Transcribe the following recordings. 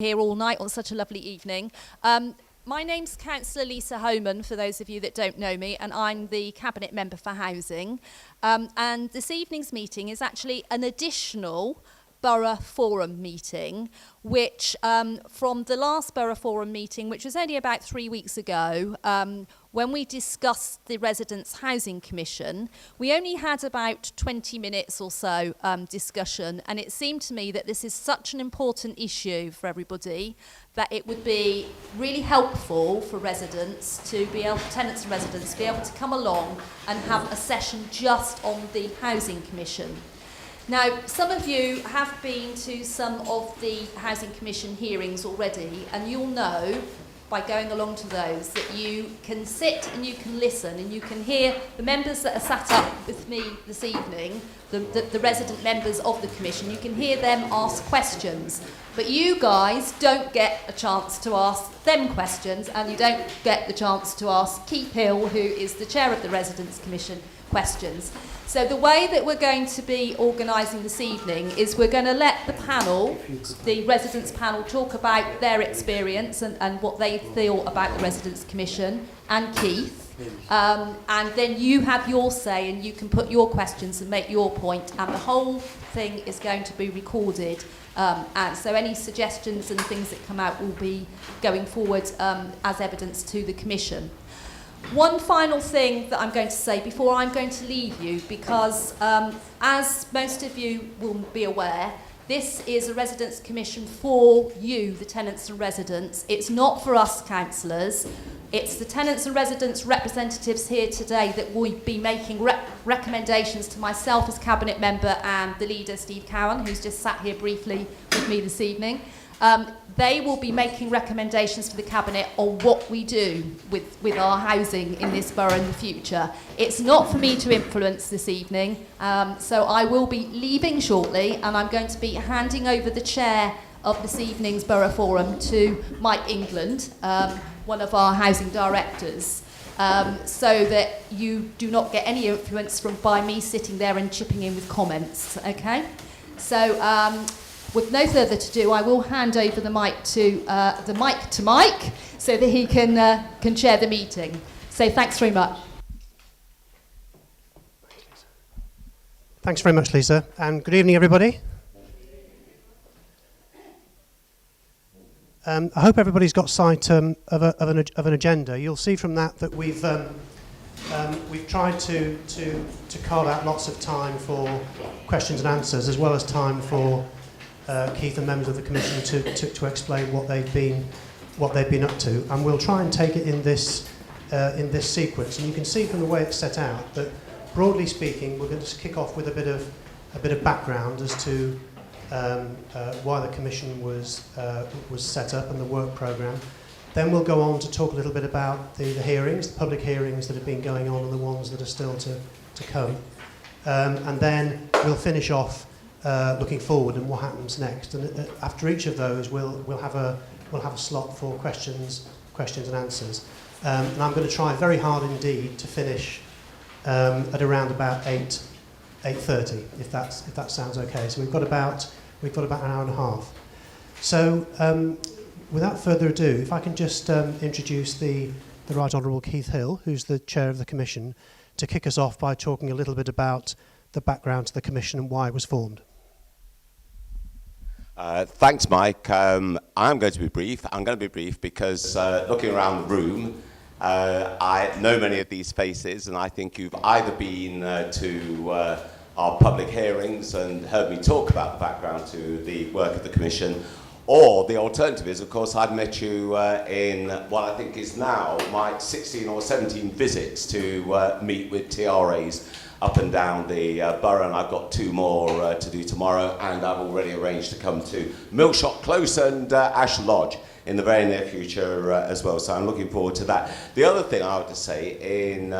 Here all night on such a lovely evening. My name's Councillor Lisa Homan, for those of you that don't know me, and I'm the Cabinet Member for Housing. And this evening's meeting is actually an additional Borough Forum meeting, which from the last Borough Forum meeting, which was only about 3 weeks ago, when we discussed the Residents' Housing Commission, we only had about 20 minutes or so discussion, and it seemed to me that this is such an important issue for everybody that it would be really helpful for residents to be able, tenants and residents, to be able to come along and have a session just on the Housing Commission. Now, some of you have been to some of the Housing Commission hearings already, and you'll know by going along to those that you can sit and you can listen and you can hear the members that are sat up with me this evening, the resident members of the Commission, you can hear them ask questions. But you guys don't get a chance to ask them questions, and you don't get the chance to ask Keith Hill, who is the chair of the Residents' Commission, questions. So the way that we're going to be organising this evening is we're going to let the panel, the Residents' panel, talk about their experience and what they feel about the Residents' Commission, and Keith. And then you have your say and you can put your questions and make your point, and the whole thing is going to be recorded. And so any suggestions and things that come out will be going forward as evidence to the Commission. One final thing that I'm going to say before I'm going to leave you, because as most of you will be aware, this is a Residents' Commission for you, the tenants and residents. It's not for us councillors. It's the tenants and residents representatives here today that will be making recommendations to myself as Cabinet Member and the leader, Steve Cowan, who's just sat here briefly with me this evening. They will be making recommendations to the Cabinet on what we do with our housing in this borough in the future. It's not for me to influence this evening, so I will be leaving shortly, and I'm going to be handing over the chair of this evening's Borough Forum to Mike England, one of our housing directors, so that you do not get any influence by me sitting there and chipping in with comments, okay? So, with no further ado, I will hand over the mic to Mike so that he can chair the meeting. So thanks very much. Thanks very much, Lisa, and good evening, everybody. I hope everybody's got sight of an agenda. You'll see from that we've tried to carve out lots of time for questions and answers, as well as time for Keith and members of the Commission to explain what they've been up to, and we'll try and take it in this sequence. And you can see from the way it's set out that, broadly speaking, we're going to kick off with a bit of background as to why the Commission was set up and the work programme. Then we'll go on to talk a little bit about the hearings, the public hearings that have been going on and the ones that are still to come. And then we'll finish off looking forward and what happens next. And after each of those, we'll have a slot for questions and answers. And I'm going to try very hard indeed to finish at around about 8:30, if that sounds okay. So we've got about an hour and a half. So without further ado, if I can just introduce the Right Honourable Keith Hill, who's the chair of the Commission, to kick us off by talking a little bit about the background to the Commission and why it was formed. Thanks, Mike. I'm going to be brief. I'm going to be brief because looking around the room, I know many of these faces, and I think you've either been to our public hearings and heard me talk about the background to the work of the Commission, or the alternative is, of course, I've met you in what I think is now my 16 or 17 visits to meet with TRAs up and down the borough, and I've got 2 more to do tomorrow, and I've already arranged to come to Millshot Close and Ash Lodge in the very near future as well, so I'm looking forward to that. The other thing I would say in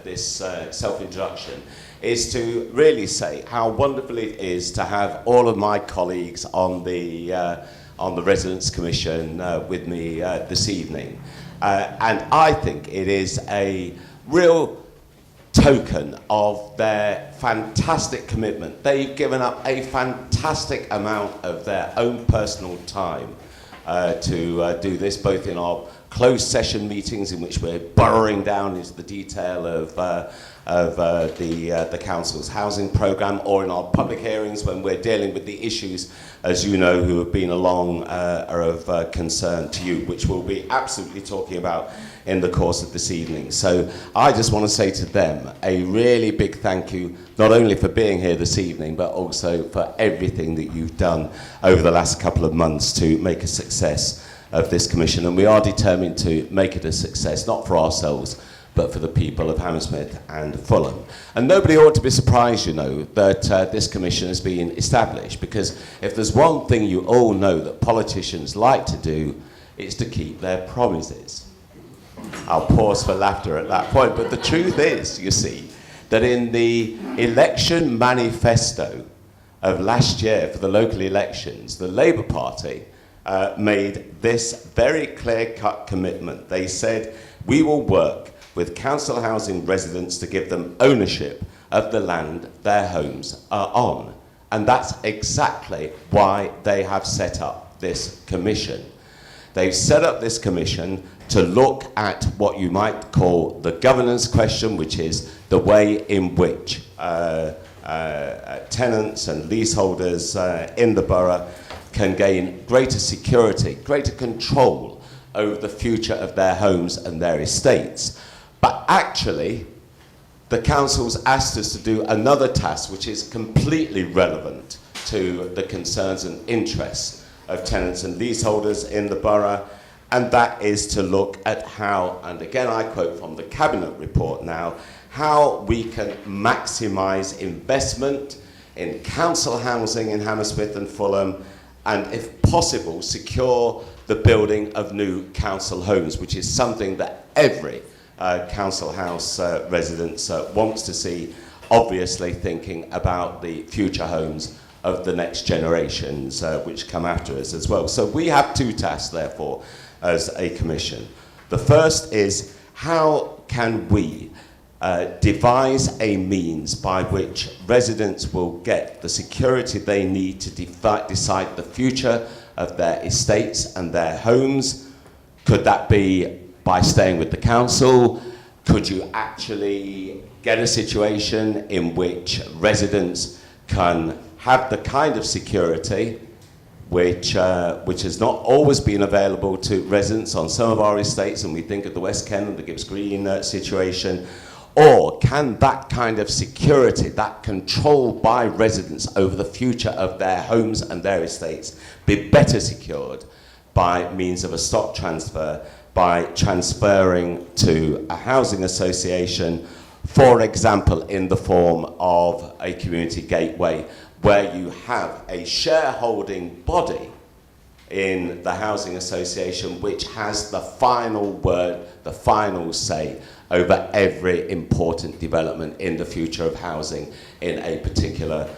this self-introduction is to really say how wonderful it is to have all of my colleagues on the Residents' Commission with me this evening. And I think it is a real token of their fantastic commitment. They've given up a fantastic amount of their own personal time to do this, both in our closed session meetings in which we're burrowing down into the detail of the council's housing programme, or in our public hearings when we're dealing with the issues, as you know, who have been along are of concern to you, which we'll be absolutely talking about in the course of this evening. So I just want to say to them a really big thank you, not only for being here this evening, but also for everything that you've done over the last couple of months to make a success of this commission. And we are determined to make it a success, not for ourselves, but for the people of Hammersmith and Fulham. And nobody ought to be surprised, you know, that this commission has been established, because if there's one thing you all know that politicians like to do, it's to keep their promises. I'll pause for laughter at that point, but the truth is, you see, that in the election manifesto of last year for the local elections, the Labour Party made this very clear-cut commitment. They said, we will work with council housing residents to give them ownership of the land their homes are on. And that's exactly why they have set up this commission. They've set up this commission to look at what you might call the governance question, which is the way in which tenants and leaseholders in the borough can gain greater security, greater control over the future of their homes and their estates. But actually, the council's asked us to do another task which is completely relevant to the concerns and interests of tenants and leaseholders in the borough, and that is to look at how, and again I quote from the Cabinet report now, how we can maximise investment in council housing in Hammersmith and Fulham, and if possible, secure the building of new council homes, which is something that every council house resident wants to see, obviously thinking about the future homes of the next generations which come after us as well. So we have two tasks, therefore, as a commission. The first is, how can we devise a means by which residents will get the security they need to decide the future of their estates and their homes? Could that be by staying with the council? Could you actually get a situation in which residents can have the kind of security which has not always been available to residents on some of our estates, and we think of the West Kent and the Gibbs Green situation? Or can that kind of security, that control by residents over the future of their homes and their estates, be better secured by means of a stock transfer, by transferring to a housing association, for example, in the form of a community gateway, where you have a shareholding body in the housing association which has the final word, the final say over every important development in the future of housing in a particular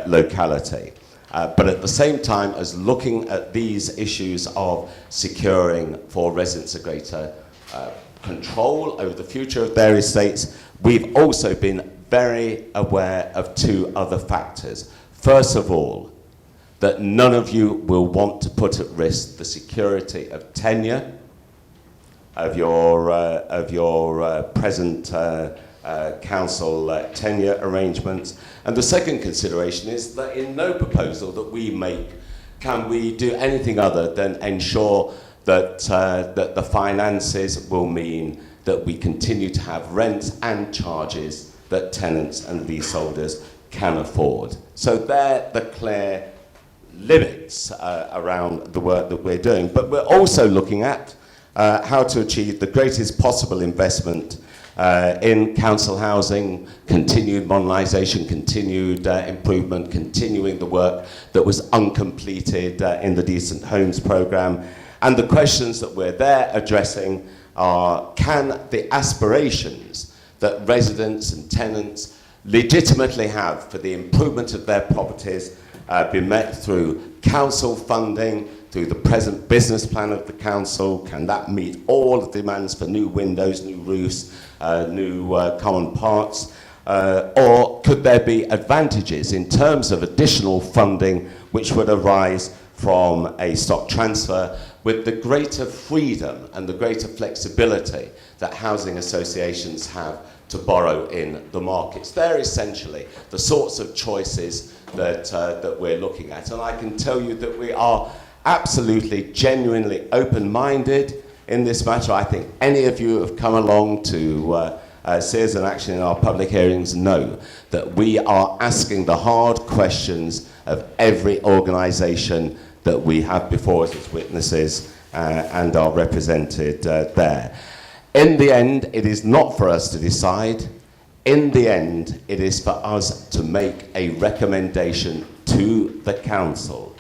locality. But at the same time as looking at these issues of securing for residents a greater control over the future of their estates, we've also been very aware of two other factors. First of all, that none of you will want to put at risk the security of tenure of your present council tenure arrangements. And the second consideration is that in no proposal that we make can we do anything other than ensure that, that the finances will mean that we continue to have rents and charges that tenants and leaseholders can afford. So they're the clear limits around the work that we're doing. But we're also looking at how to achieve the greatest possible investment in council housing, continued modernisation, continued improvement, continuing the work that was uncompleted in the Decent Homes programme. And the questions that we're there addressing are, can the aspirations that residents and tenants legitimately have for the improvement of their properties be met through council funding, through the present business plan of the council? Can that meet all the demands for new windows, new roofs, new common parts? Or could there be advantages in terms of additional funding which would arise from a stock transfer with the greater freedom and the greater flexibility that housing associations have to borrow in the markets? They're essentially the sorts of choices that we're looking at. And I can tell you that we are absolutely, genuinely open-minded in this matter. I think any of you who have come along to see us in action in our public hearings know that we are asking the hard questions of every organisation that we have before us as witnesses and are represented there. In the end, it is not for us to decide. In the end, it is for us to make a recommendation to the council.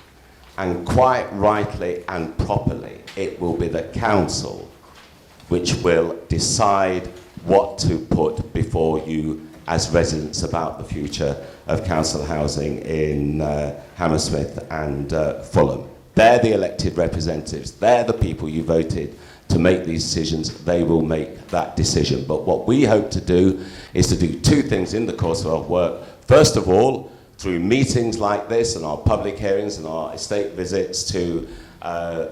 And quite rightly and properly, it will be the council which will decide what to put before you as residents about the future of council housing in Hammersmith and Fulham. They're the elected representatives. They're the people you voted to make these decisions. They will make that decision. But what we hope to do is to do two things in the course of our work. First of all, through meetings like this and our public hearings and our estate visits, to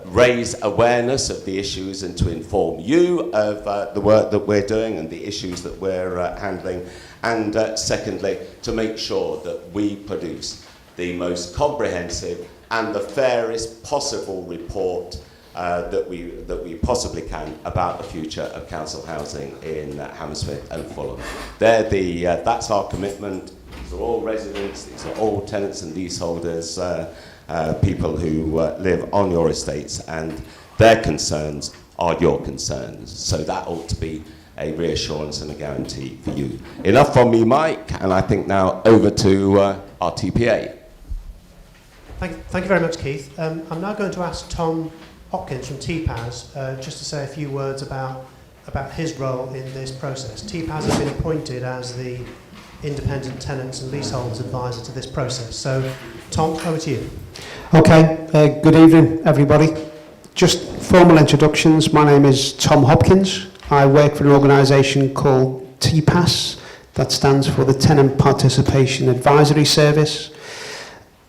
raise awareness of the issues and to inform you of the work that we're doing and the issues that we're handling. And secondly, to make sure that we produce the most comprehensive and the fairest possible report that we possibly can about the future of council housing in Hammersmith and Fulham. That's our commitment. These are all residents, these are all tenants and leaseholders, people who live on your estates, and their concerns are your concerns. So that ought to be a reassurance and a guarantee for you. Enough from me, Mike, and I think now over to our TPA. Thank you very much, Keith. I'm now going to ask Tom Hopkins from TPAS just to say a few words about his role in this process. TPAS has been appointed as the independent tenants and leaseholders advisor to this process. So, Tom, over to you. Okay, good evening, everybody. Just formal introductions. My name is Tom Hopkins. I work for an organisation called TPAS, that stands for the Tenant Participation Advisory Service.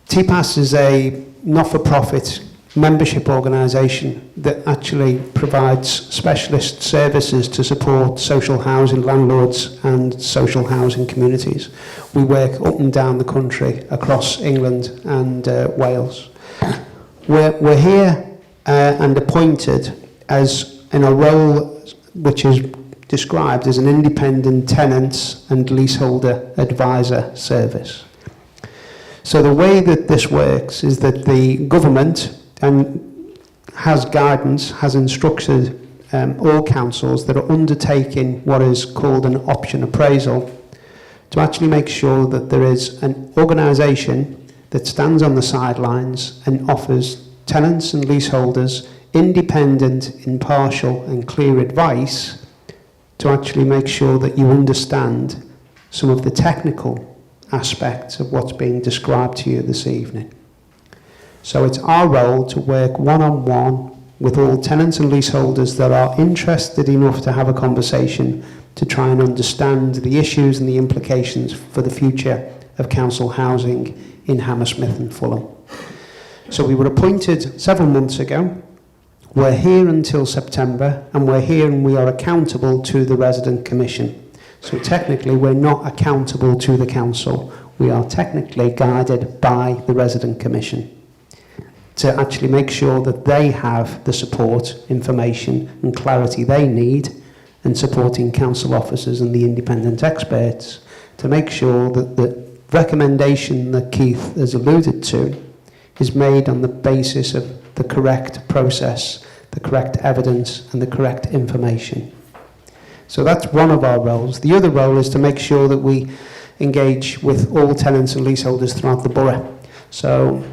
TPAS is a not-for-profit membership organisation that actually provides specialist services to support social housing landlords and social housing communities. We work up and down the country, across England and Wales. We're here and appointed as in a role which is described as an independent tenants and leaseholder advisor service. So the way that this works is that the government has guidance, has instructed all councils that are undertaking what is called an option appraisal to actually make sure that there is an organisation that stands on the sidelines and offers tenants and leaseholders independent, impartial and clear advice to actually make sure that you understand some of the technical aspects of what's being described to you this evening. So it's our role to work one-on-one with all tenants and leaseholders that are interested enough to have a conversation to try and understand the issues and the implications for the future of council housing in Hammersmith and Fulham. So we were appointed several months ago. We're here until September, and we're here and we are accountable to the Resident Commission. So technically we're not accountable to the council. We are technically guided by the Resident Commission to actually make sure that they have the support, information and clarity they need, and supporting council officers and the independent experts to make sure that the recommendation that Keith has alluded to is made on the basis of the correct process, the correct evidence and the correct information. So that's one of our roles. The other role is to make sure that we engage with all tenants and leaseholders throughout the borough. So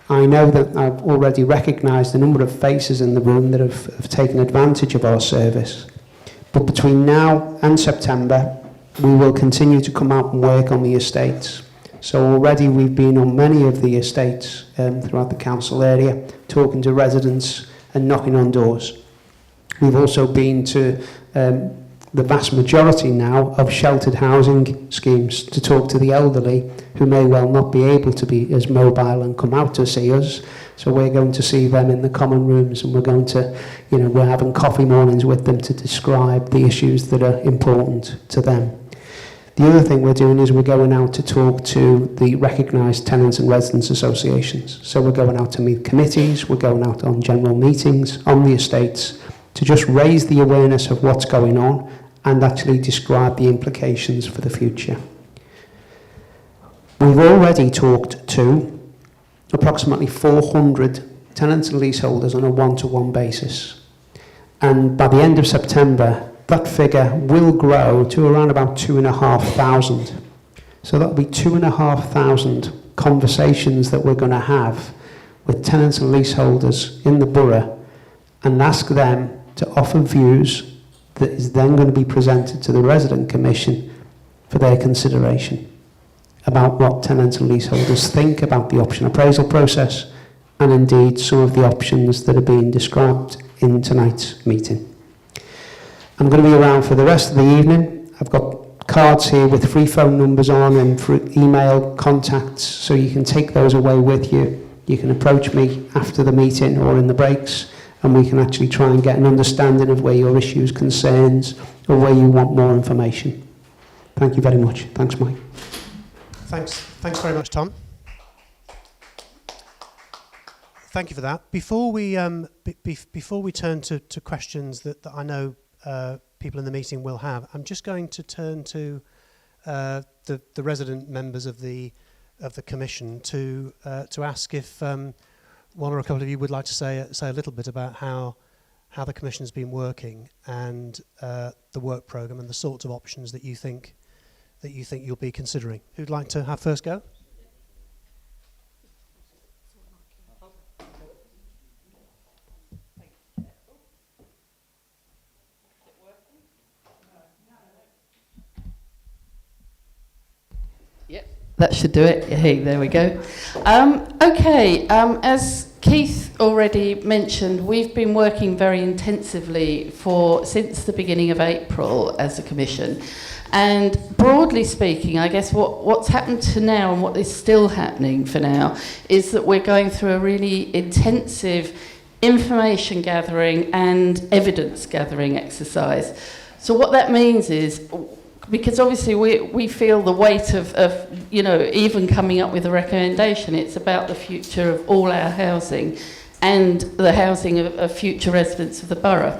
I know that I've already recognised a number of faces in the room that have taken advantage of our service. But between now and September, we will continue to come out and work on the estates. So already we've been on many of the estates throughout the council area, talking to residents and knocking on doors. We've also been to the vast majority now of sheltered housing schemes to talk to the elderly who may well not be able to be as mobile and come out to see us. So we're going to see them in the common rooms, and we're going to, we're having coffee mornings with them to describe the issues that are important to them. The other thing we're doing is we're going out to talk to the recognised tenants and residents associations. So we're going out to meet committees, we're going out on general meetings on the estates to just raise the awareness of what's going on and actually describe the implications for the future. We've already talked to approximately 400 tenants and leaseholders on a one-to-one basis. And by the end of September, that figure will grow to around about 2,500. So that'll be 2,500 conversations that we're going to have with tenants and leaseholders in the borough and ask them to offer views that is then going to be presented to the resident commission for their consideration about what tenants and leaseholders think about the option appraisal process and indeed some of the options that are being described in tonight's meeting. I'm going to be around for the rest of the evening. I've got cards here with free phone numbers on and for email contacts, so you can take those away with you. You can approach me after the meeting or in the breaks, and we can actually try and get an understanding of where your issues, concerns, or where you want more information. Thank you very much. Thanks, Mike. Thanks very much, Tom. Thank you for that. Before we turn to questions that I know people in the meeting will have, I'm just going to turn to the resident members of the commission to ask if one or a couple of you would like to say a little bit about how the commission's been working and the work programme and the sorts of options that you think you'll be considering. Who'd like to have first go? Yep, that should do it. Hey, there we go. As Keith already mentioned, we've been working very intensively since the beginning of April as a commission. And broadly speaking, I guess what's happened to now and what is still happening for now is that we're going through a really intensive information gathering and evidence gathering exercise. So what that means is, because obviously we feel the weight of even coming up with a recommendation, it's about the future of all our housing and the housing of future residents of the borough.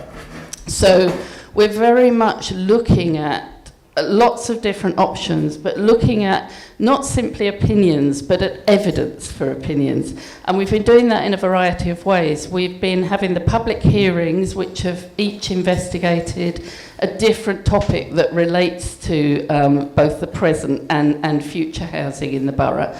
So we're very much looking at lots of different options, but looking at not simply opinions, but at evidence for opinions. And we've been doing that in a variety of ways. We've been having the public hearings, which have each investigated a different topic that relates to both the present and future housing in the borough.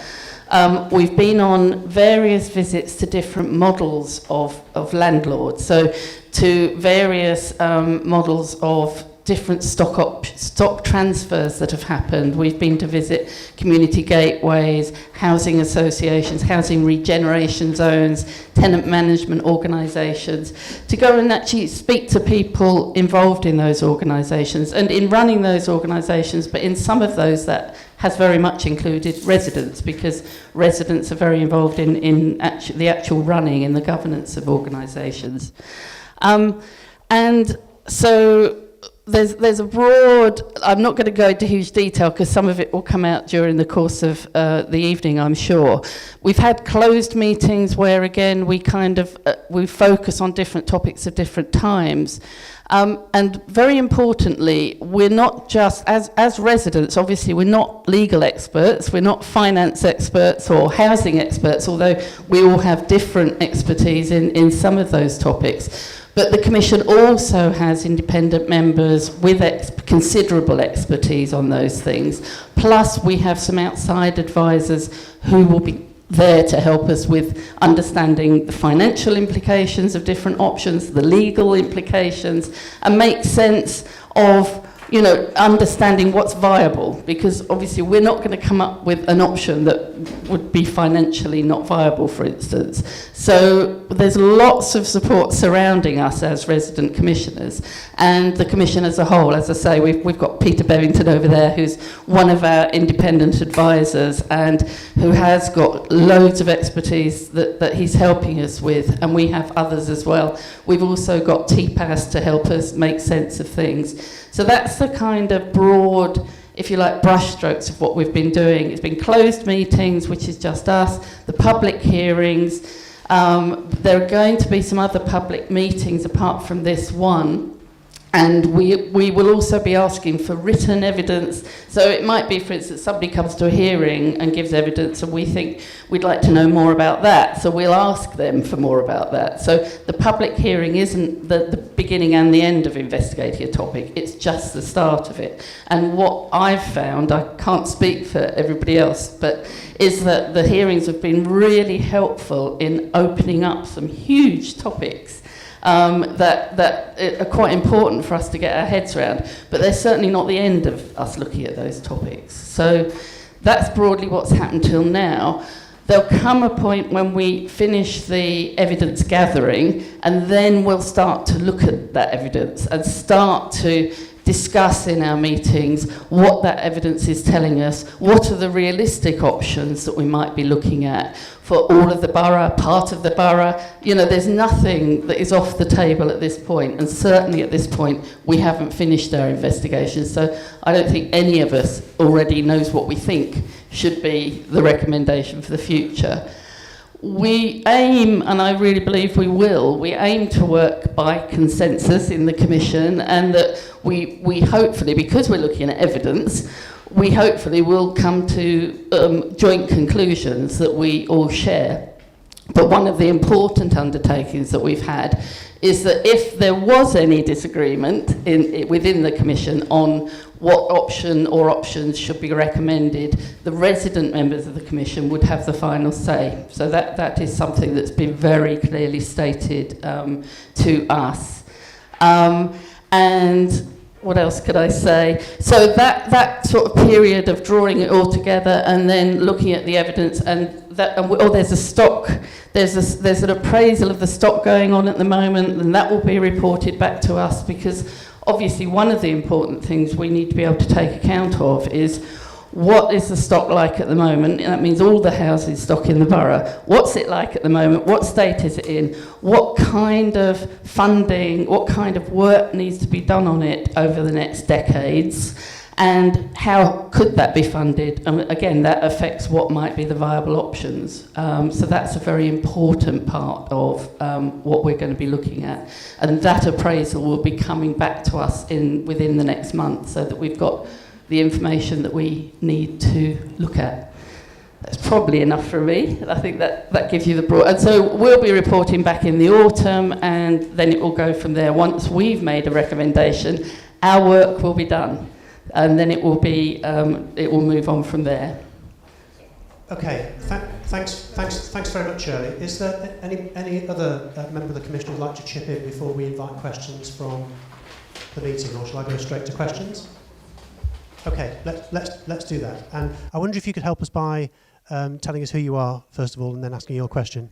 We've been on various visits to different models of landlords, so to various models of different stock transfers that have happened. We've been to visit community gateways, housing associations, housing regeneration zones, tenant management organisations, to go and actually speak to people involved in those organisations and in running those organisations, but in some of those that has very much included residents, because residents are very involved in the actual running and the governance of organisations. And so there's a broad, I'm not going to go into huge detail because some of it will come out during the course of the evening, I'm sure. We've had closed meetings where, again, we focus on different topics at different times. And very importantly, we're not just, as residents, obviously we're not legal experts, we're not finance experts or housing experts, although we all have different expertise in some of those topics. But the Commission also has independent members with considerable expertise on those things. Plus, we have some outside advisors who will be there to help us with understanding the financial implications of different options, the legal implications, and make sense of understanding what's viable, because obviously we're not going to come up with an option that would be financially not viable, for instance. So there's lots of support surrounding us as resident commissioners, and the commission as a whole. As I say, we've got Peter Bevington over there, who's one of our independent advisors and who has got loads of expertise that he's helping us with, and we have others as well. We've also got TPAS to help us make sense of things. So that's the kind of broad, if you like, brushstrokes of what we've been doing. It's been closed meetings, which is just us, the public hearings. There are going to be some other public meetings apart from this one. And we will also be asking for written evidence. So it might be, for instance, somebody comes to a hearing and gives evidence and we think we'd like to know more about that. So we'll ask them for more about that. So the public hearing isn't the beginning and the end of investigating a topic. It's just the start of it. And what I've found, I can't speak for everybody else, but is that the hearings have been really helpful in opening up some huge topics that are quite important for us to get our heads around, but they're certainly not the end of us looking at those topics. So that's broadly what's happened till now. There'll come a point when we finish the evidence gathering, and then we'll start to look at that evidence and start to discuss in our meetings what that evidence is telling us, what are the realistic options that we might be looking at for all of the borough, part of the borough. There's nothing that is off the table at this point, and certainly at this point we haven't finished our investigation, so I don't think any of us already knows what we think should be the recommendation for the future. We aim, and I really believe we aim to work by consensus in the Commission, and that we hopefully, because we're looking at evidence, we hopefully will come to joint conclusions that we all share. But one of the important undertakings that we've had is that if there was any disagreement within the Commission on what option or options should be recommended, the resident members of the Commission would have the final say. So that is something that's been very clearly stated to us. And what else could I say? So that sort of period of drawing it all together and then looking at the evidence, there's a stock, there's an appraisal of the stock going on at the moment, and that will be reported back to us, because obviously one of the important things we need to be able to take account of is what is the stock like at the moment, and that means all the housing stock in the borough. What's it like at the moment? What state is it in? What kind of funding, what kind of work needs to be done on it over the next decades? And how could that be funded? Again, that affects what might be the viable options. So that's a very important part of what we're going to be looking at. And that appraisal will be coming back to us within the next month, so that we've got the information that we need to look at. That's probably enough for me. I think that gives you the broad. And so we'll be reporting back in the autumn, and then it will go from there. Once we've made a recommendation, our work will be done, and then it will move on from there. Okay, thanks very much, Shirley. Is there any other member of the Commission who'd like to chip in before we invite questions from the meeting, or shall I go straight to questions? Okay, let's do that. And I wonder if you could help us by telling us who you are, first of all, and then asking your question.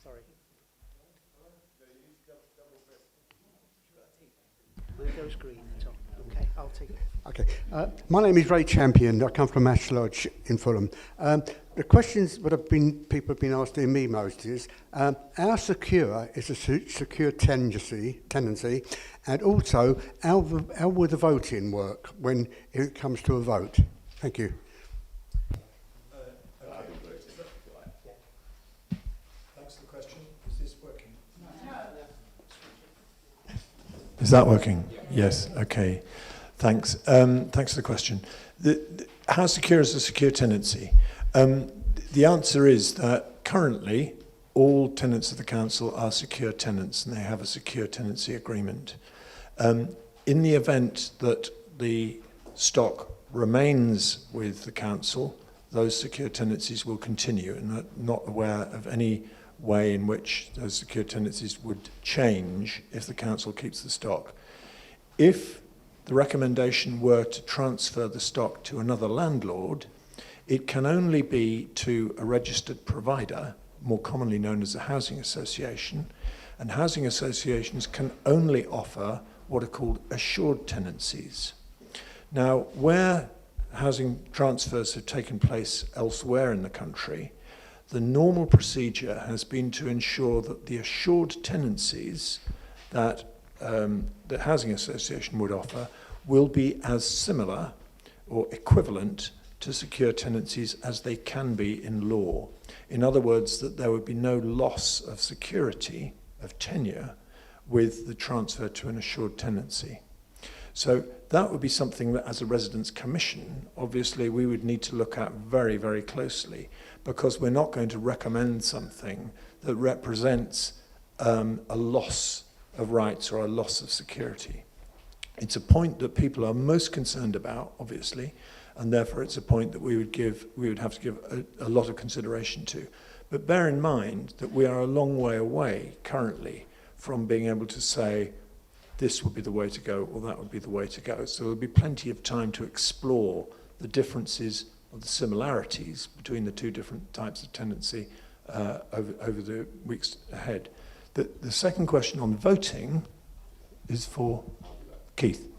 Sorry. When it goes green, Tom. Okay, I'll take it. Okay, my name is Ray Champion. I come from Ash Lodge in Fulham. The questions that people have been asking me most is, how secure is a secure tenancy, and also how will the voting work when it comes to a vote? Thank you. Thanks for the question. Is this working? No. Is that working? Yes. Okay. Thanks. Thanks for the question. How secure is a secure tenancy? The answer is that currently all tenants of the council are secure tenants, and they have a secure tenancy agreement. In the event that the stock remains with the council, those secure tenancies will continue, and I'm not aware of any way in which those secure tenancies would change if the council keeps the stock. If the recommendation were to transfer the stock to another landlord, it can only be to a registered provider, more commonly known as a housing association, and housing associations can only offer what are called assured tenancies. Now, where housing transfers have taken place elsewhere in the country, the normal procedure has been to ensure that the assured tenancies that the housing association would offer will be as similar or equivalent to secure tenancies as they can be in law. In other words, that there would be no loss of security, of tenure, with the transfer to an assured tenancy. So that would be something that, as a residents' commission, obviously we would need to look at very, very closely, because we're not going to recommend something that represents a loss of rights or a loss of security. It's a point that people are most concerned about, obviously, and therefore it's a point that we would have to give a lot of consideration to. But bear in mind that we are a long way away currently from being able to say this would be the way to go or that would be the way to go. So there'll be plenty of time to explore the differences or the similarities between the two different types of tenancy over the weeks ahead. The second question on voting is for Keith.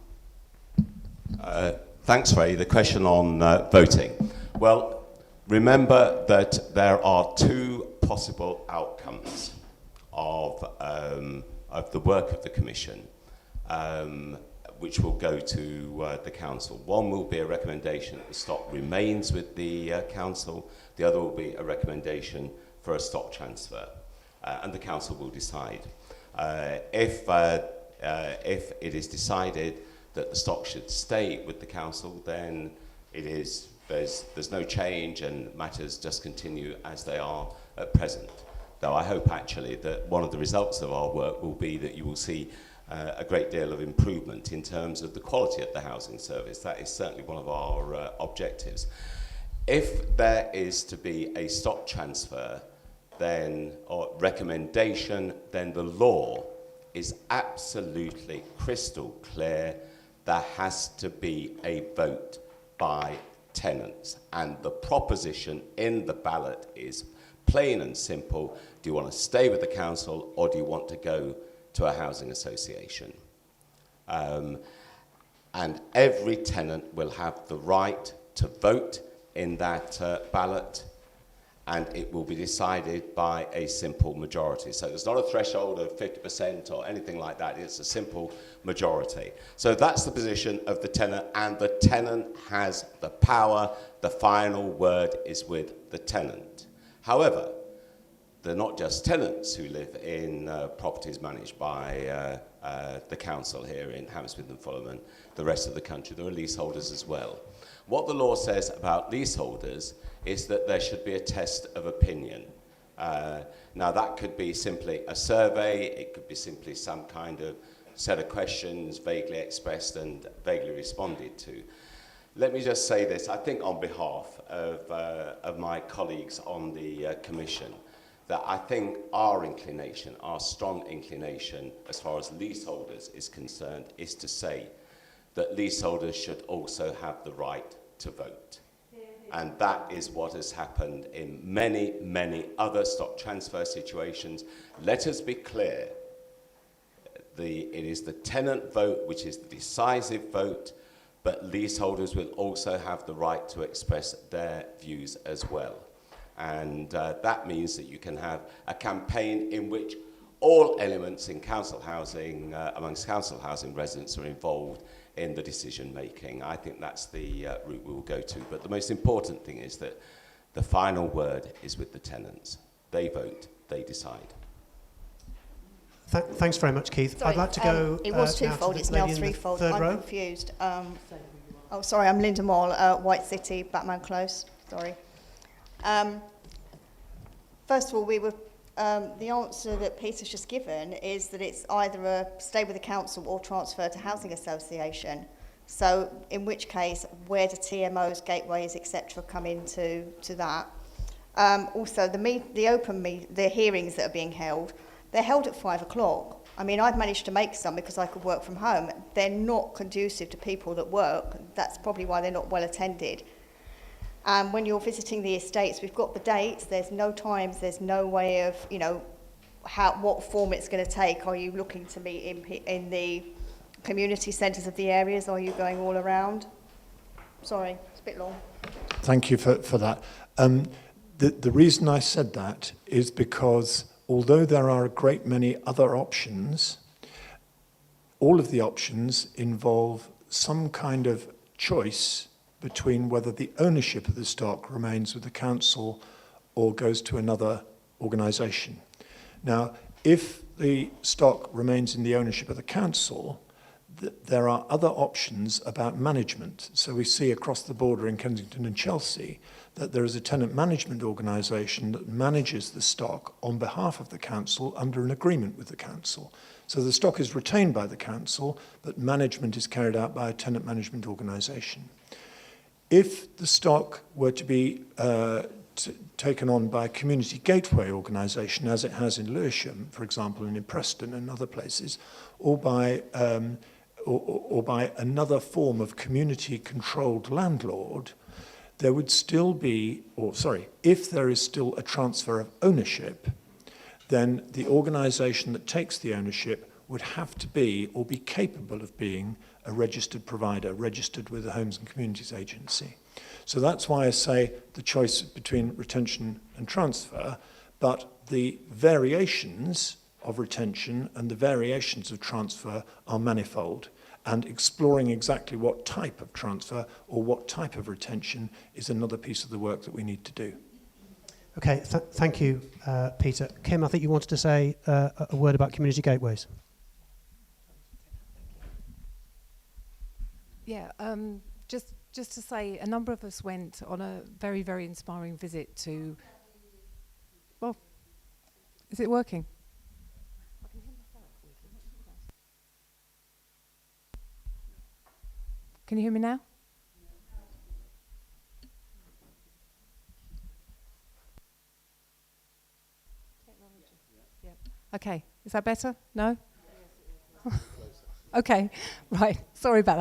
Thanks, Ray. The question on voting. Well, remember that there are two possible outcomes of the work of the Commission, which will go to the Council. One will be a recommendation that the stock remains with the Council. The other will be a recommendation for a stock transfer, and the Council will decide. If it is decided that the stock should stay with the Council, then there's no change and matters just continue as they are at present. Though I hope actually that one of the results of our work will be that you will see a great deal of improvement in terms of the quality of the housing service. That is certainly one of our objectives. If there is to be a stock transfer, then, or recommendation, then the law is absolutely crystal clear. There has to be a vote by tenants, and the proposition in the ballot is plain and simple. Do you want to stay with the Council or do you want to go to a housing association? And every tenant will have the right to vote in that ballot, and it will be decided by a simple majority. So there's not a threshold of 50% or anything like that. It's a simple majority. So that's the position of the tenant, and the tenant has the power. The final word is with the tenant. However, they're not just tenants who live in properties managed by the Council here in Hammersmith and Fulham and the rest of the country. There are leaseholders as well. What the law says about leaseholders is that there should be a test of opinion. Now that could be simply a survey, it could be simply some kind of set of questions vaguely expressed and vaguely responded to. Let me just say this, I think on behalf of my colleagues on the Commission, that I think our inclination, our strong inclination as far as leaseholders is concerned, is to say that leaseholders should also have the right to vote. And that is what has happened in many, many other stock transfer situations. Let us be clear, it is the tenant vote which is the decisive vote, but leaseholders will also have the right to express their views as well. And that means that you can have a campaign in which all elements in council housing, amongst council housing residents, are involved in the decision making. I think that's the route we will go to. But the most important thing is that the final word is with the tenants. They vote, they decide. Thanks very much, Keith. Sorry, I'd like to go. It was now to twofold, the it's now lady in the threefold. third I'm row. confused. Oh, sorry, I'm Linda Moll, White City, Batman Close. Sorry. First of all, we were. The answer that Peter's just given is that it's either a stay with the council or transfer to housing association. So in which case, where do TMOs, gateways, etc. come into that? Also, the hearings that are being held, they're held at 5 o'clock. I mean, I've managed to make some because I could work from home. They're not conducive to people that work. That's probably why they're not well attended. And when you're visiting the estates, we've got the dates, there's no times, there's no way of, what form it's going to take. Are you looking to meet in the community centres of the areas? Are you going all around? Sorry, it's a bit long. Thank you for that. The reason I said that is because although there are a great many other options, all of the options involve some kind of choice between whether the ownership of the stock remains with the council or goes to another organisation. Now, if the stock remains in the ownership of the council, there are other options about management. So we see across the border in Kensington and Chelsea that there is a tenant management organisation that manages the stock on behalf of the council under an agreement with the council. So the stock is retained by the council, but management is carried out by a tenant management organisation. If the stock were to be taken on by a community gateway organisation, as it has in Lewisham, for example, and in Preston and other places, or by another form of community-controlled landlord, there would still be, if there is still a transfer of ownership, then the organisation that takes the ownership would have to be or be capable of being a registered provider, registered with the Homes and Communities Agency. So that's why I say the choice between retention and transfer, but the variations of retention and the variations of transfer are manifold, and exploring exactly what type of transfer or what type of retention is another piece of the work that we need to do. Okay, thank you, Peter. Kim, I think you wanted to say a word about community gateways. Yeah, just to say, a number of us went on a very, very inspiring visit to... Well, is it working? Can you hear me now? Yeah. Okay, is that better? No? Okay, right, sorry about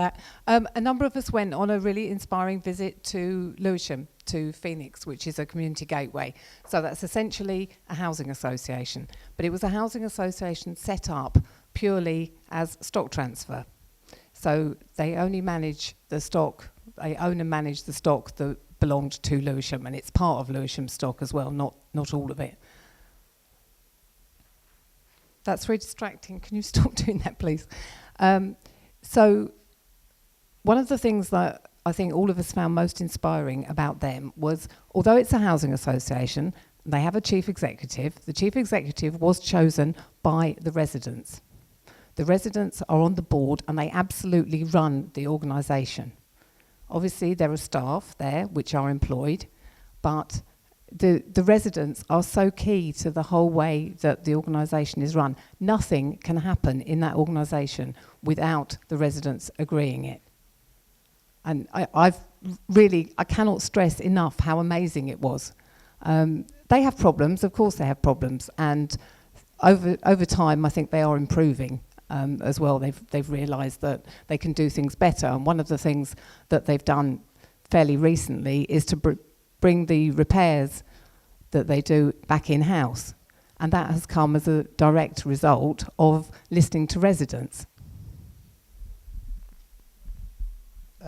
that. A number of us went on a really inspiring visit to Lewisham, to Phoenix, which is a community gateway. So that's essentially a housing association. But it was a housing association set up purely as stock transfer. So they only manage the stock, they own and manage the stock that belonged to Lewisham, and it's part of Lewisham stock as well, not all of it. That's very distracting. Can you stop doing that, please? So one of the things that I think all of us found most inspiring about them was, although it's a housing association, they have a chief executive. The chief executive was chosen by the residents. The residents are on the board and they absolutely run the organisation. Obviously, there are staff there which are employed, but the residents are so key to the whole way that the organisation is run. Nothing can happen in that organisation without the residents agreeing it. And I cannot stress enough how amazing it was. They have problems, of course they have problems, and over time I think they are improving as well. They've realised that they can do things better, and one of the things that they've done fairly recently is to bring the repairs that they do back in-house. And that has come as a direct result of listening to residents.